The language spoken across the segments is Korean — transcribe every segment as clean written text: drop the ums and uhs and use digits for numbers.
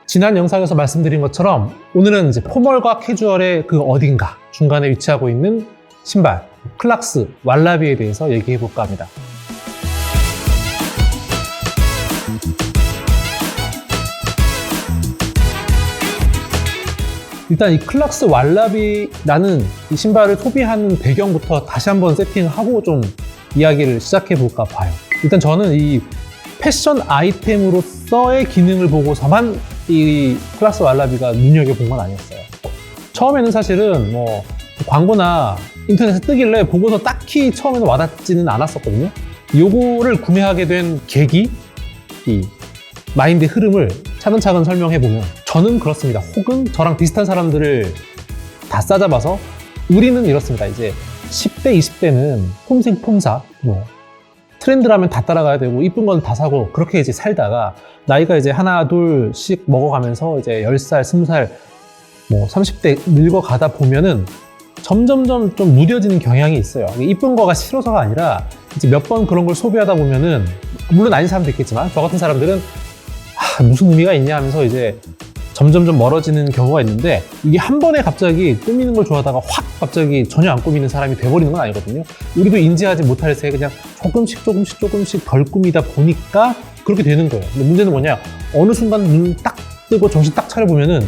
지난 영상에서 말씀드린 것처럼 오늘은 이제 포멀과 캐주얼의 그 어딘가 중간에 위치하고 있는 신발 클락스 왈라비에 대해서 얘기해 볼까 합니다. 일단 이 클락스 왈라비라는 이 신발을 소비하는 배경부터 다시 한번 세팅하고 좀 이야기를 시작해 볼까 봐요. 일단 저는 이 패션 아이템으로서의 기능을 보고서만 이 클락스 왈라비가 눈여겨본 건 아니었어요. 처음에는 사실은 뭐 광고나 인터넷에 뜨길래 보고서 딱히 처음에는 와닿지는 않았었거든요. 요거를 구매하게 된 계기, 이 마인드 흐름을 차근차근 설명해보면 저는 그렇습니다. 혹은 저랑 비슷한 사람들을 다 싸잡아서 우리는 이렇습니다. 이제 10대, 20대는 폼생 폼사, 뭐 트렌드라면 다 따라가야 되고 이쁜 건 다 사고 그렇게 이제 살다가 나이가 이제 하나 둘씩 먹어가면서 이제 10살, 20살, 뭐 30대 늙어가다 보면은 점점점 좀 무뎌지는 경향이 있어요. 이쁜 거가 싫어서가 아니라 이제 몇 번 그런 걸 소비하다 보면은 물론 아닌 사람도 있겠지만 저 같은 사람들은 무슨 의미가 있냐 하면서 이제 점점점 멀어지는 경우가 있는데 이게 한 번에 갑자기 꾸미는 걸 좋아하다가 확 갑자기 전혀 안 꾸미는 사람이 돼버리는 건 아니거든요. 우리도 인지하지 못할 새 그냥 조금씩 덜 꾸미다 보니까 그렇게 되는 거예요. 근데 문제는 뭐냐, 어느 순간 눈 딱 뜨고 정신 딱 차려보면은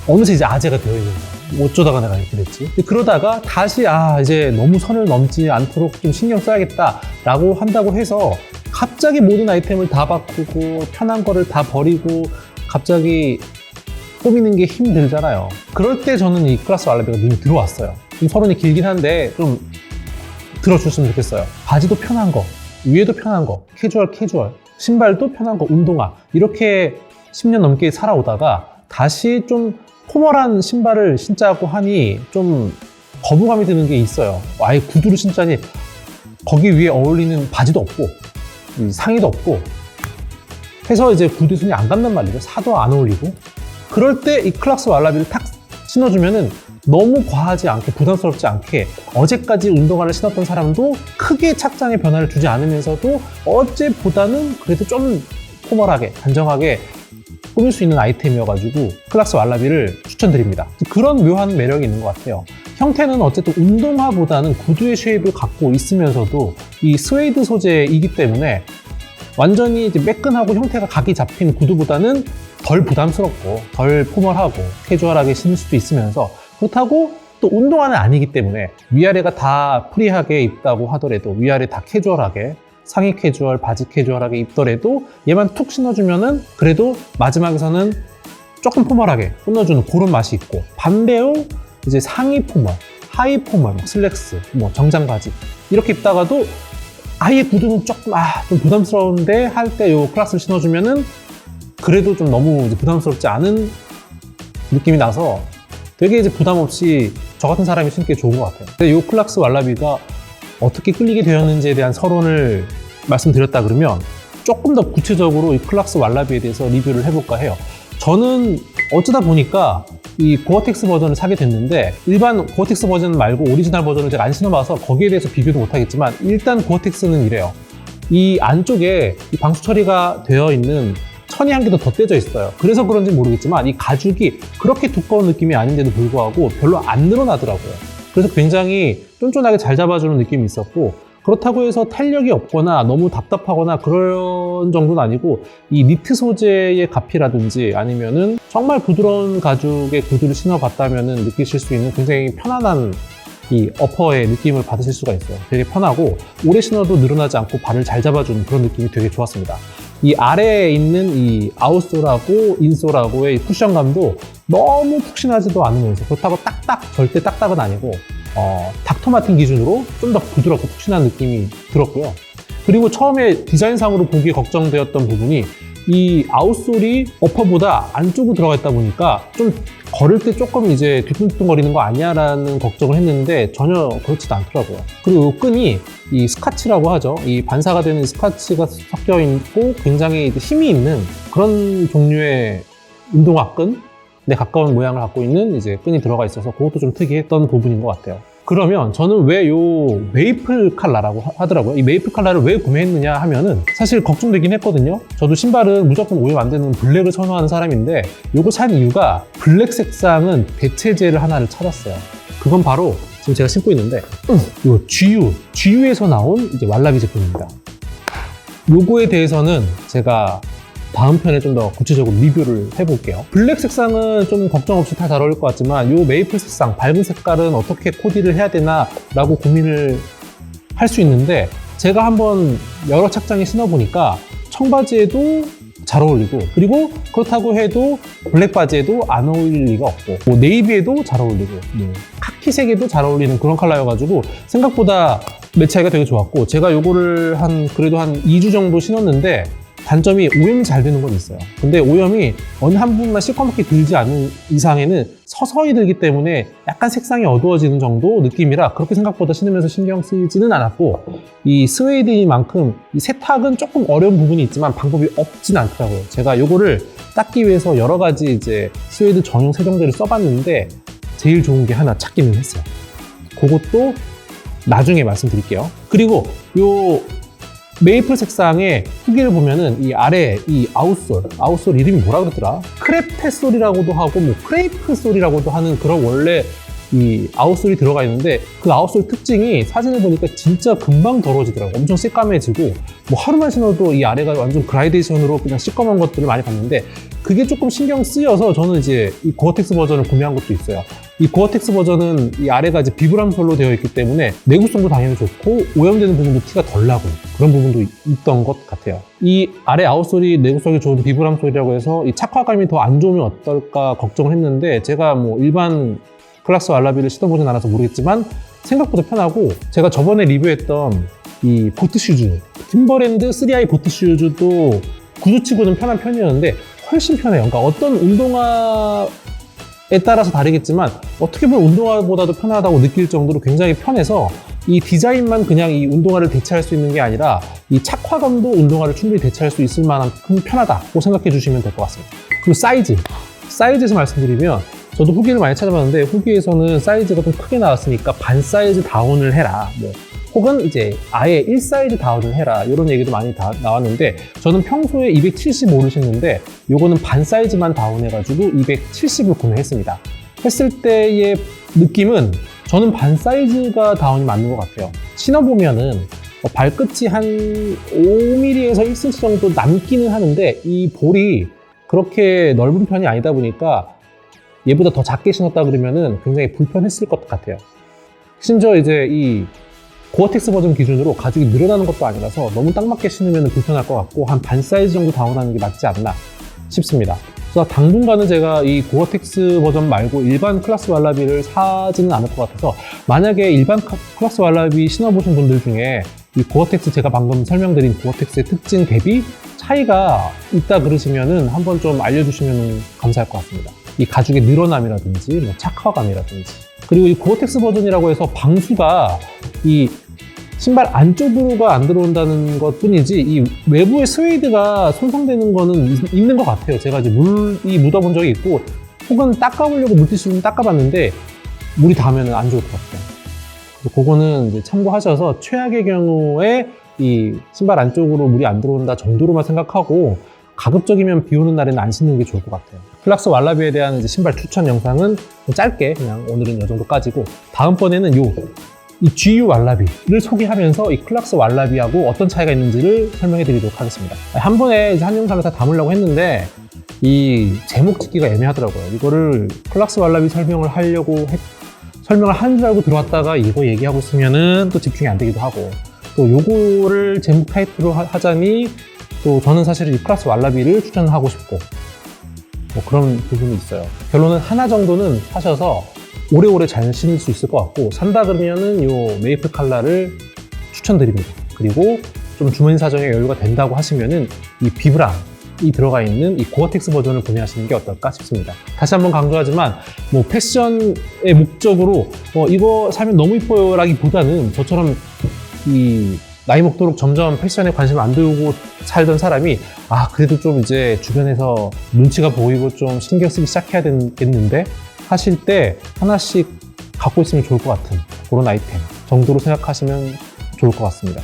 어느새 이제 아재가 되어 있는 거예요. 어쩌다가 내가 이렇게 됐지. 그러다가 다시 이제 너무 선을 넘지 않도록 좀 신경 써야겠다 라고 한다고 해서 갑자기 모든 아이템을 다 바꾸고 편한 거를 다 버리고 갑자기 꾸미는 게 힘들잖아요. 그럴 때 저는 이 클락스 왈라비가 눈에 들어왔어요. 좀 서론이 길긴 한데 좀 들어주셨으면 좋겠어요. 바지도 편한 거, 위에도 편한 거, 캐주얼, 신발도 편한 거, 운동화 이렇게 10년 넘게 살아오다가 다시 좀 포멀한 신발을 신자고 하니 좀 거부감이 드는 게 있어요. 아예 구두를 신자니 거기 위에 어울리는 바지도 없고 상의도 없고 해서 이제 구두 손이 안 간단 말이죠. 사도 안 어울리고. 그럴 때 이 클락스 왈라비를 탁 신어주면은 너무 과하지 않게 부담스럽지 않게 어제까지 운동화를 신었던 사람도 크게 착장의 변화를 주지 않으면서도 어제보다는 그래도 좀 포멀하게 단정하게 꾸밀 수 있는 아이템이어가지고 클락스 왈라비를 추천드립니다. 그런 묘한 매력이 있는 것 같아요. 형태는 어쨌든 운동화보다는 구두의 쉐입을 갖고 있으면서도 이 스웨이드 소재이기 때문에 완전히 이제 매끈하고 형태가 각이 잡힌 구두보다는 덜 부담스럽고 덜 포멀하고 캐주얼하게 신을 수도 있으면서 그렇다고 또 운동화는 아니기 때문에 위아래가 다 프리하게 입다고 하더라도 위아래 다 캐주얼하게 상의 캐주얼, 바지 캐주얼하게 입더라도 얘만 툭 신어주면은 그래도 마지막에서는 조금 포멀하게 끝내주는 그런 맛이 있고 반대로 이제 상의 포멀, 하의 포멀, 슬랙스, 뭐 정장 바지 이렇게 입다가도 아예 구두는 조금 좀 부담스러운데 할 때 요 클락스를 신어주면은 그래도 좀 너무 부담스럽지 않은 느낌이 나서 되게 이제 부담 없이 저 같은 사람이 신기 좋은 것 같아요. 근데 요 클락스 왈라비가 어떻게 끌리게 되었는지에 대한 서론을 말씀드렸다 그러면 조금 더 구체적으로 이 클락스 왈라비에 대해서 리뷰를 해볼까 해요. 저는 어쩌다 보니까 이 고어텍스 버전을 사게 됐는데 일반 고어텍스 버전 말고 오리지널 버전을 제가 안 신어봐서 거기에 대해서 비교도 못하겠지만 일단 고어텍스는 이래요. 이 안쪽에 이 방수 처리가 되어 있는 천이 한 개 더 덧대져 있어요. 그래서 그런지 모르겠지만 이 가죽이 그렇게 두꺼운 느낌이 아닌데도 불구하고 별로 안 늘어나더라고요. 그래서 굉장히 쫀쫀하게 잘 잡아주는 느낌이 있었고 그렇다고 해서 탄력이 없거나 너무 답답하거나 그런 정도는 아니고 이 니트 소재의 가피라든지 아니면은 정말 부드러운 가죽의 구두를 신어봤다면은 느끼실 수 있는 굉장히 편안한 이 어퍼의 느낌을 받으실 수가 있어요. 되게 편하고 오래 신어도 늘어나지 않고 발을 잘 잡아주는 그런 느낌이 되게 좋았습니다. 이 아래에 있는 이 아웃솔하고 인솔하고의 쿠션감도 너무 푹신하지도 않으면서 그렇다고 절대 딱딱은 아니고 닥터마틴 기준으로 좀 더 부드럽고 푹신한 느낌이 들었고요. 그리고 처음에 디자인상으로 보기에 걱정되었던 부분이 이 아웃솔이 어퍼보다 안쪽으로 들어가 있다 보니까 좀 걸을 때 조금 이제 뒤뚱뚱거리는 거 아니야 라는 걱정을 했는데 전혀 그렇지도 않더라고요. 그리고 이 끈이 이 스카치라고 하죠. 이 반사가 되는 스카치가 섞여 있고 굉장히 힘이 있는 그런 종류의 운동화 끈에 가까운 모양을 갖고 있는 이제 끈이 들어가 있어서 그것도 좀 특이했던 부분인 것 같아요. 그러면 저는 왜 요 메이플 컬러라고 하더라고요. 이 메이플 컬러를 왜 구매했느냐 하면은 사실 걱정되긴 했거든요. 저도 신발은 무조건 오염 안 되는 블랙을 선호하는 사람인데 요거 산 이유가 블랙 색상은 대체제를 하나를 찾았어요. 그건 바로 지금 제가 신고 있는데 요 GU에서 나온 이제 왈라비 제품입니다. 요거에 대해서는 제가 다음 편에 좀 더 구체적으로 리뷰를 해볼게요. 블랙 색상은 좀 걱정 없이 다 잘 어울릴 것 같지만 요 메이플 색상, 밝은 색깔은 어떻게 코디를 해야 되나 라고 고민을 할 수 있는데 제가 한번 여러 착장에 신어보니까 청바지에도 잘 어울리고 그리고 그렇다고 해도 블랙 바지에도 안 어울릴 리가 없고 뭐 네이비에도 잘 어울리고 뭐 카키색에도 잘 어울리는 그런 컬러여가지고 생각보다 매치하기가 되게 좋았고 제가 요거를 그래도 한 2주 정도 신었는데 단점이 오염이 잘 되는 건 있어요. 근데 오염이 어느 한 부분만 시커멓게 들지 않는 이상에는 서서히 들기 때문에 약간 색상이 어두워지는 정도 느낌이라 그렇게 생각보다 신으면서 신경 쓰이지는 않았고 이 스웨이드이만큼 이 세탁은 조금 어려운 부분이 있지만 방법이 없진 않더라고요. 제가 요거를 닦기 위해서 여러 가지 이제 스웨이드 전용 세정제를 써봤는데 제일 좋은 게 하나 찾기는 했어요. 그것도 나중에 말씀드릴게요. 그리고 요 메이플 색상의 후기를 보면은 이 아래 이 아웃솔 이름이 뭐라 그러더라? 크레페 솔이라고도 하고 뭐 크레이프 솔이라고도 하는 그런 원래 이 아웃솔이 들어가 있는데 그 아웃솔 특징이 사진을 보니까 진짜 금방 더러워지더라고. 엄청 새까매지고 뭐 하루만 신어도 이 아래가 완전 그라데이션으로 그냥 시꺼먼 것들을 많이 봤는데 그게 조금 신경 쓰여서 저는 이제 이 고어텍스 버전을 구매한 것도 있어요. 이 고어텍스 버전은 이 아래가 이제 비브람 솔로 되어 있기 때문에 내구성도 당연히 좋고 오염되는 부분도 티가 덜 나고 그런 부분도 있던 것 같아요. 이 아래 아웃솔이 내구성이 좋은 비브람 솔이라고 해서 이 착화감이 더 안 좋으면 어떨까 걱정을 했는데 제가 뭐 일반 클락스 왈라비를 신어보진 않아서 모르겠지만 생각보다 편하고 제가 저번에 리뷰했던 이 보트슈즈 팀버랜드 3i 보트슈즈도 구두치고는 편한 편이었는데 훨씬 편해요. 그러니까 어떤 운동화에 따라서 다르겠지만 어떻게 보면 운동화보다도 편하다고 느낄 정도로 굉장히 편해서 이 디자인만 그냥 이 운동화를 대체할 수 있는 게 아니라 이 착화감도 운동화를 충분히 대체할 수 있을 만큼 편하다고 생각해 주시면 될 것 같습니다. 그리고 사이즈에서 말씀드리면 저도 후기를 많이 찾아봤는데 후기에서는 사이즈가 좀 크게 나왔으니까 반 사이즈 다운을 해라 뭐 혹은 이제 아예 1사이즈 다운을 해라 이런 얘기도 많이 나왔는데 저는 평소에 275를 신는데 요거는 반 사이즈만 다운해가지고 270을 구매했습니다. 했을 때의 느낌은 저는 반 사이즈가 다운이 맞는 것 같아요. 신어보면은 발끝이 한 5mm에서 1cm 정도 남기는 하는데 이 볼이 그렇게 넓은 편이 아니다 보니까 얘보다 더 작게 신었다 그러면은 굉장히 불편했을 것 같아요. 심지어 이제 이 고어텍스 버전 기준으로 가죽이 늘어나는 것도 아니라서 너무 딱 맞게 신으면 불편할 것 같고 한 반 사이즈 정도 다운하는 게 맞지 않나 싶습니다. 그래서 당분간은 제가 이 고어텍스 버전 말고 일반 클락스 왈라비를 사지는 않을 것 같아서 만약에 일반 클락스 왈라비 신어보신 분들 중에 이 고어텍스 제가 방금 설명드린 고어텍스의 특징 대비 차이가 있다 그러시면은 한번 좀 알려주시면 감사할 것 같습니다. 이 가죽의 늘어남이라든지 뭐 착화감이라든지 그리고 이 고어텍스 버전이라고 해서 방수가 이 신발 안쪽으로가 안 들어온다는 것 뿐이지 이 외부의 스웨이드가 손상되는 거는 있는 것 같아요. 제가 이제 물이 묻어본 적이 있고 혹은 닦아보려고 물티슈로 닦아봤는데 물이 닿으면 안 좋을 것 같아요. 그거는 이제 참고하셔서 최악의 경우에 이 신발 안쪽으로 물이 안 들어온다 정도로만 생각하고 가급적이면 비 오는 날에는 안 신는 게 좋을 것 같아요. 클락스 왈라비에 대한 이제 신발 추천 영상은 짧게 그냥 오늘은 이 정도까지고 다음번에는 이 GU 왈라비를 소개하면서 이 클락스 왈라비하고 어떤 차이가 있는지를 설명해 드리도록 하겠습니다. 한 번에 이제 한 영상을 다 담으려고 했는데 이 제목 짓기가 애매하더라고요. 이거를 클락스 왈라비 설명을 한 줄 알고 들어왔다가 이거 얘기하고 있으면은 또 집중이 안 되기도 하고 또 요거를 제목 타이틀로 하자니 또 저는 사실 이 클락스 왈라비를 추천하고 싶고 뭐 그런 부분이 있어요. 결론은 하나 정도는 사셔서 오래오래 잘 신을 수 있을 것 같고 산다 그러면은 요 메이플 컬러를 추천드립니다. 그리고 좀 주머니 사정에 여유가 된다고 하시면은 이 비브람이 들어가 있는 이 고어텍스 버전을 구매하시는 게 어떨까 싶습니다. 다시 한번 강조하지만 뭐 패션의 목적으로 이거 사면 너무 이뻐요 라기보다는 저처럼 이 나이 먹도록 점점 패션에 관심을 안 두고 살던 사람이 그래도 좀 이제 주변에서 눈치가 보이고 좀 신경 쓰기 시작해야 되겠는데 하실 때 하나씩 갖고 있으면 좋을 것 같은 그런 아이템 정도로 생각하시면 좋을 것 같습니다.